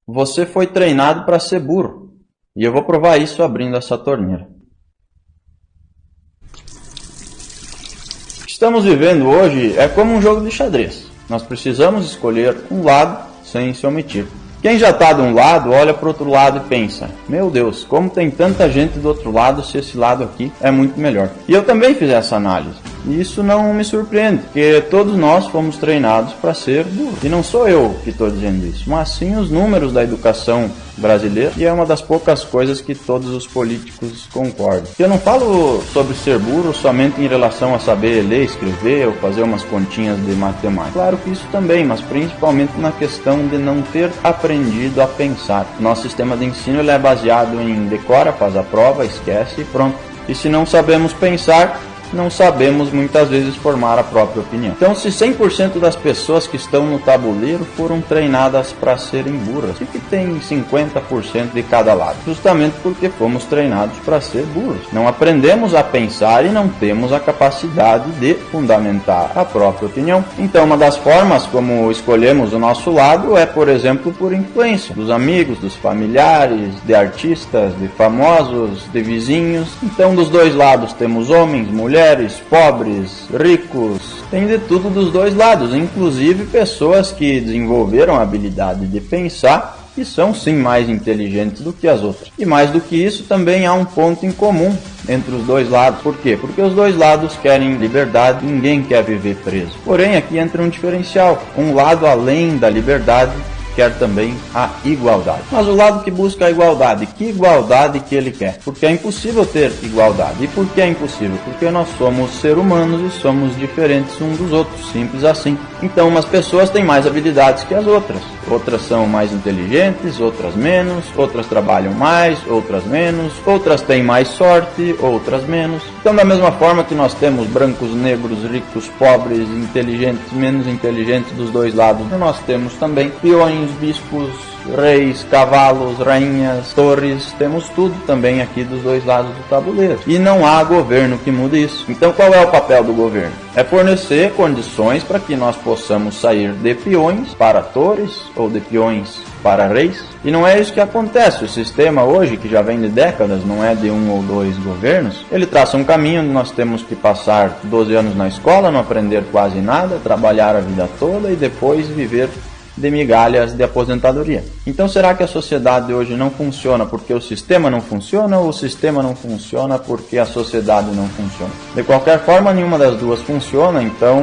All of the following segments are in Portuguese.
Você foi treinado para ser burro. E eu vou provar isso abrindo essa torneira. O que estamos vivendo hoje é como um jogo de xadrez. Nós precisamos escolher um lado sem se omitir. Quem já está de um lado, olha para o outro lado e pensa: meu Deus, como tem tanta gente do outro lado se esse lado aqui é muito melhor. E eu também fiz essa análise. E isso não me surpreende, porque todos nós fomos treinados para ser burros. E não sou eu que estou dizendo isso, mas sim os números da educação brasileira, e é uma das poucas coisas que todos os políticos concordam. Eu não falo sobre ser burro somente em relação a saber ler, escrever ou fazer umas continhas de matemática. Claro que isso também, mas principalmente na questão de não ter aprendido a pensar. Nosso sistema de ensino ele é baseado em decora, faz a prova, esquece e pronto. E se não sabemos pensar, não sabemos muitas vezes formar a própria opinião. Então, se 100% das pessoas que estão no tabuleiro foram treinadas para serem burras, por que tem 50% de cada lado? Justamente porque fomos treinados para ser burros. Não aprendemos a pensar e não temos a capacidade de fundamentar a própria opinião. Então, uma das formas como escolhemos o nosso lado é, por exemplo, por influência dos amigos, dos familiares, de artistas, de famosos, de vizinhos. Então, dos dois lados temos homens, mulheres, pobres, ricos, tem de tudo dos dois lados, inclusive pessoas que desenvolveram a habilidade de pensar e são sim mais inteligentes do que as outras. E mais do que isso, também há um ponto em comum entre os dois lados. Por quê? Porque os dois lados querem liberdade, ninguém quer viver preso. Porém, aqui entra um diferencial. Um lado, além da liberdade, quer também a igualdade. Mas o lado que busca a igualdade, que igualdade que ele quer? Porque é impossível ter igualdade. E por que é impossível? Porque nós somos seres humanos e somos diferentes uns dos outros, simples assim. Então, umas pessoas têm mais habilidades que as outras. Outras são mais inteligentes, outras menos, outras trabalham mais, outras menos, outras têm mais sorte, outras menos. Então, da mesma forma que nós temos brancos, negros, ricos, pobres, inteligentes, menos inteligentes dos dois lados, nós temos também peões, bispos, reis, cavalos, rainhas, torres, temos tudo também aqui dos dois lados do tabuleiro. E não há governo que mude isso. Então qual é o papel do governo? É fornecer condições para que nós possamos sair de peões para torres ou de peões para reis. E não é isso que acontece. O sistema hoje, que já vem de décadas, não é de um ou dois governos, ele traça um caminho onde nós temos que passar 12 anos na escola, não aprender quase nada, trabalhar a vida toda e depois viver de migalhas de aposentadoria. Então, será que a sociedade hoje não funciona porque o sistema não funciona ou o sistema não funciona porque a sociedade não funciona? De qualquer forma, nenhuma das duas funciona, então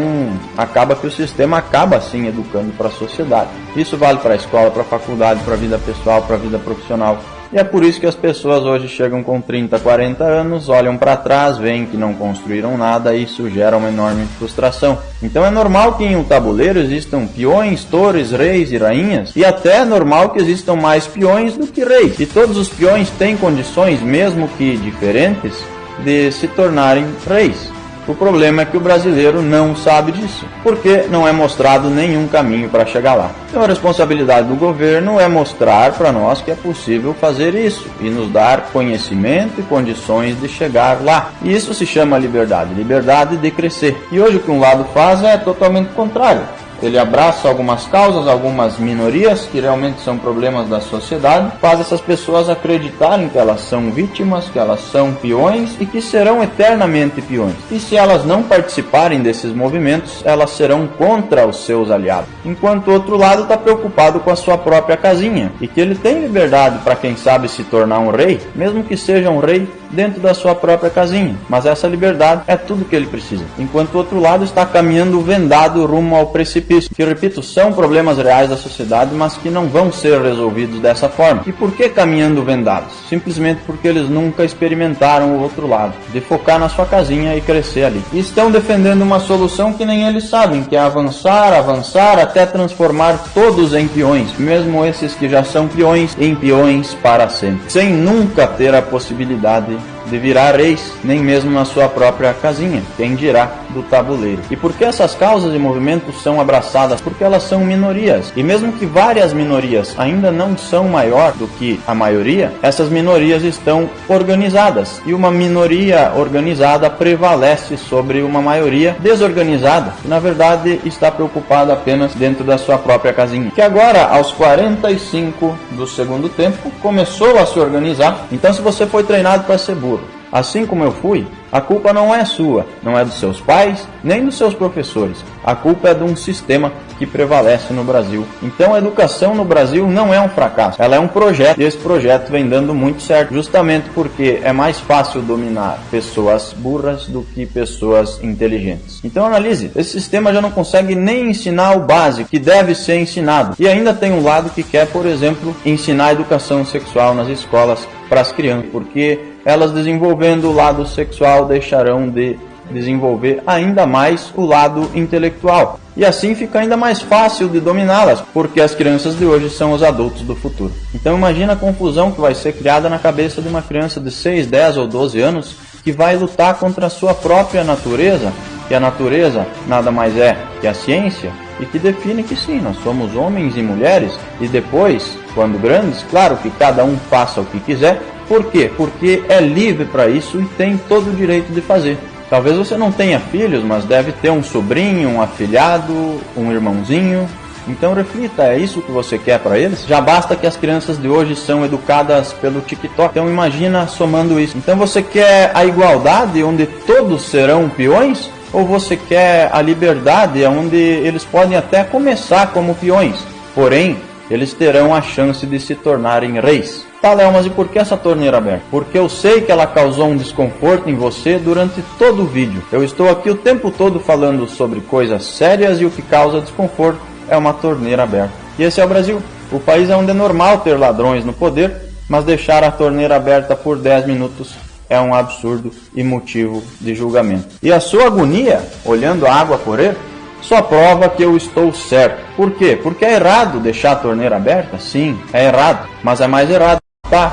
acaba que o sistema acaba sim educando para a sociedade. Isso vale para a escola, para a faculdade, para a vida pessoal, para a vida profissional. E é por isso que as pessoas hoje chegam com 30, 40 anos, olham para trás, veem que não construíram nada e isso gera uma enorme frustração. Então é normal que em um tabuleiro existam peões, torres, reis e rainhas, e até é normal que existam mais peões do que reis. E todos os peões têm condições, mesmo que diferentes, de se tornarem reis. O problema é que o brasileiro não sabe disso, porque não é mostrado nenhum caminho para chegar lá. Então a responsabilidade do governo é mostrar para nós que é possível fazer isso e nos dar conhecimento e condições de chegar lá. E isso se chama liberdade, liberdade de crescer. E hoje o que um lado faz é totalmente contrário. Ele abraça algumas causas, algumas minorias que realmente são problemas da sociedade, faz essas pessoas acreditarem que elas são vítimas, que elas são peões e que serão eternamente peões. E se elas não participarem desses movimentos, elas serão contra os seus aliados. Enquanto o outro lado está preocupado com a sua própria casinha e que ele tem liberdade para quem sabe se tornar um rei, mesmo que seja um rei dentro da sua própria casinha. Mas essa liberdade é tudo que ele precisa. Enquanto o outro lado está caminhando vendado rumo ao precipício. Que, repito, são problemas reais da sociedade, mas que não vão ser resolvidos dessa forma. E por que caminhando vendados? Simplesmente porque eles nunca experimentaram o outro lado, de focar na sua casinha e crescer ali. E estão defendendo uma solução que nem eles sabem, que é avançar, avançar, até transformar todos em peões, mesmo esses que já são peões, em peões para sempre, sem nunca ter a possibilidade de virar reis, nem mesmo na sua própria casinha, quem dirá do tabuleiro. E por que essas causas e movimentos são abraçadas? Porque elas são minorias. E mesmo que várias minorias ainda não são maior do que a maioria, essas minorias estão organizadas. E uma minoria organizada prevalece sobre uma maioria desorganizada, que na verdade está preocupada apenas dentro da sua própria casinha. Que agora, aos 45 do segundo tempo, começou a se organizar. Então, se você foi treinado para ser burro, assim como eu fui, a culpa não é sua, não é dos seus pais, nem dos seus professores. A culpa é de um sistema que prevalece no Brasil. Então a educação no Brasil não é um fracasso, ela é um projeto, e esse projeto vem dando muito certo, justamente porque é mais fácil dominar pessoas burras do que pessoas inteligentes. Então analise, esse sistema já não consegue nem ensinar o básico que deve ser ensinado, e ainda tem um lado que quer, por exemplo, ensinar a educação sexual nas escolas para as crianças, porque elas desenvolvendo o lado sexual deixarão de desenvolver ainda mais o lado intelectual. E assim fica ainda mais fácil de dominá-las, porque as crianças de hoje são os adultos do futuro. Então imagina a confusão que vai ser criada na cabeça de uma criança de 6, 10 ou 12 anos que vai lutar contra a sua própria natureza, que a natureza nada mais é que a ciência, e que define que sim, nós somos homens e mulheres, e depois, quando grandes, claro que cada um faça o que quiser. Por quê? Porque é livre para isso e tem todo o direito de fazer. Talvez você não tenha filhos, mas deve ter um sobrinho, um afilhado, um irmãozinho. Então reflita, é isso que você quer para eles? Já basta que as crianças de hoje são educadas pelo TikTok. Então imagina somando isso. Então você quer a igualdade onde todos serão peões? Ou você quer a liberdade onde eles podem até começar como peões? Porém, eles terão a chance de se tornarem reis. Tá, Léo, mas e por que essa torneira aberta? Porque eu sei que ela causou um desconforto em você durante todo o vídeo. Eu estou aqui o tempo todo falando sobre coisas sérias e o que causa desconforto é uma torneira aberta. E esse é o Brasil, o país onde é normal ter ladrões no poder, mas deixar a torneira aberta por 10 minutos é um absurdo e motivo de julgamento. E a sua agonia, olhando a água correr, só prova que eu estou certo. Por quê? Porque é errado deixar a torneira aberta? Sim, é errado, mas é mais errado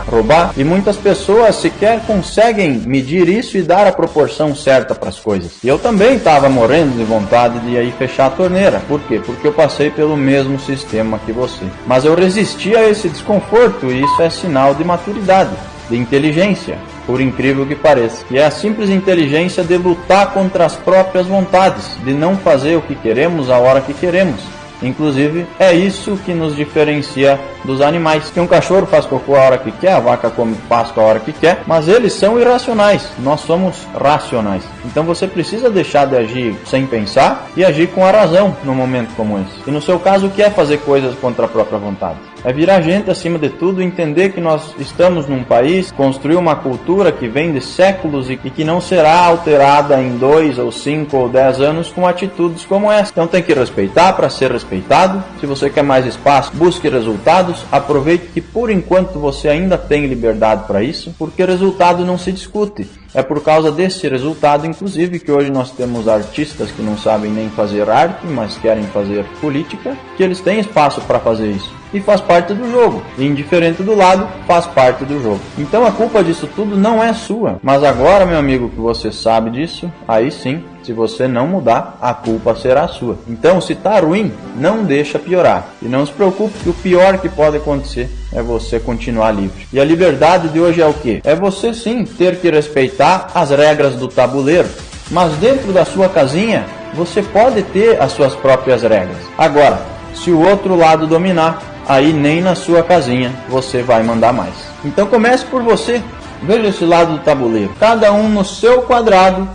roubar, e muitas pessoas sequer conseguem medir isso e dar a proporção certa para as coisas. E eu também estava morrendo de vontade de ir fechar a torneira. Por quê? Porque eu passei pelo mesmo sistema que você. Mas eu resisti a esse desconforto, e isso é sinal de maturidade, de inteligência, por incrível que pareça. E é a simples inteligência de lutar contra as próprias vontades, de não fazer o que queremos a hora que queremos. Inclusive, é isso que nos diferencia dos animais. Que um cachorro faz cocô a hora que quer, a vaca come pasto a hora que quer, mas eles são irracionais, nós somos racionais. Então você precisa deixar de agir sem pensar e agir com a razão num momento como esse. E no seu caso, o que é fazer coisas contra a própria vontade? É virar gente acima de tudo, entender que nós estamos num país, construir uma cultura que vem de séculos e que não será alterada em 2 ou 5 ou 10 anos com atitudes como essa. Então tem que respeitar para ser respeitado. Se você quer mais espaço, busque resultados. Aproveite que por enquanto você ainda tem liberdade para isso, porque resultado não se discute. É por causa desse resultado, inclusive, que hoje nós temos artistas que não sabem nem fazer arte, mas querem fazer política, que eles têm espaço para fazer isso. E faz parte do jogo. E indiferente do lado, faz parte do jogo. Então a culpa disso tudo não é sua. Mas agora, meu amigo, que você sabe disso, aí sim, se você não mudar, a culpa será sua. Então, se tá ruim, não deixa piorar. E não se preocupe que o pior que pode acontecer é você continuar livre. E a liberdade de hoje é o quê? É você sim ter que respeitar as regras do tabuleiro. Mas dentro da sua casinha, você pode ter as suas próprias regras. Agora, se o outro lado dominar, aí nem na sua casinha você vai mandar mais. Então comece por você. Veja esse lado do tabuleiro. Cada um no seu quadrado,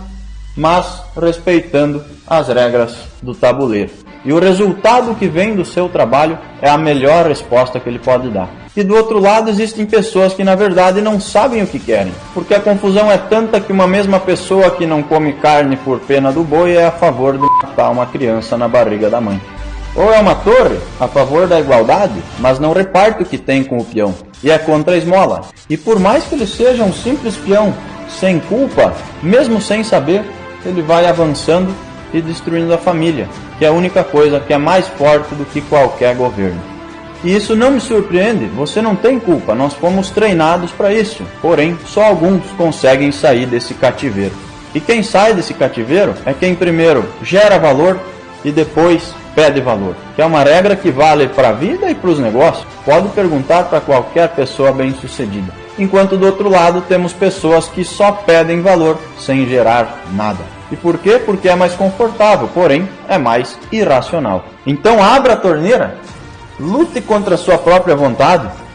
mas respeitando as regras do tabuleiro. E o resultado que vem do seu trabalho é a melhor resposta que ele pode dar. E do outro lado existem pessoas que na verdade não sabem o que querem. Porque a confusão é tanta que uma mesma pessoa que não come carne por pena do boi é a favor de matar uma criança na barriga da mãe. Ou é uma torre a favor da igualdade, mas não reparte o que tem com o peão, e é contra a esmola. E por mais que ele seja um simples peão, sem culpa, mesmo sem saber, ele vai avançando e destruindo a família, que é a única coisa que é mais forte do que qualquer governo. E isso não me surpreende, você não tem culpa, nós fomos treinados para isso. Porém, só alguns conseguem sair desse cativeiro. E quem sai desse cativeiro é quem primeiro gera valor e depois pede valor. Que é uma regra que vale para a vida e para os negócios. Pode perguntar para qualquer pessoa bem-sucedida. Enquanto do outro lado temos pessoas que só pedem valor sem gerar nada. E por quê? Porque é mais confortável, porém é mais irracional. Então abra a torneira, lute contra a sua própria vontade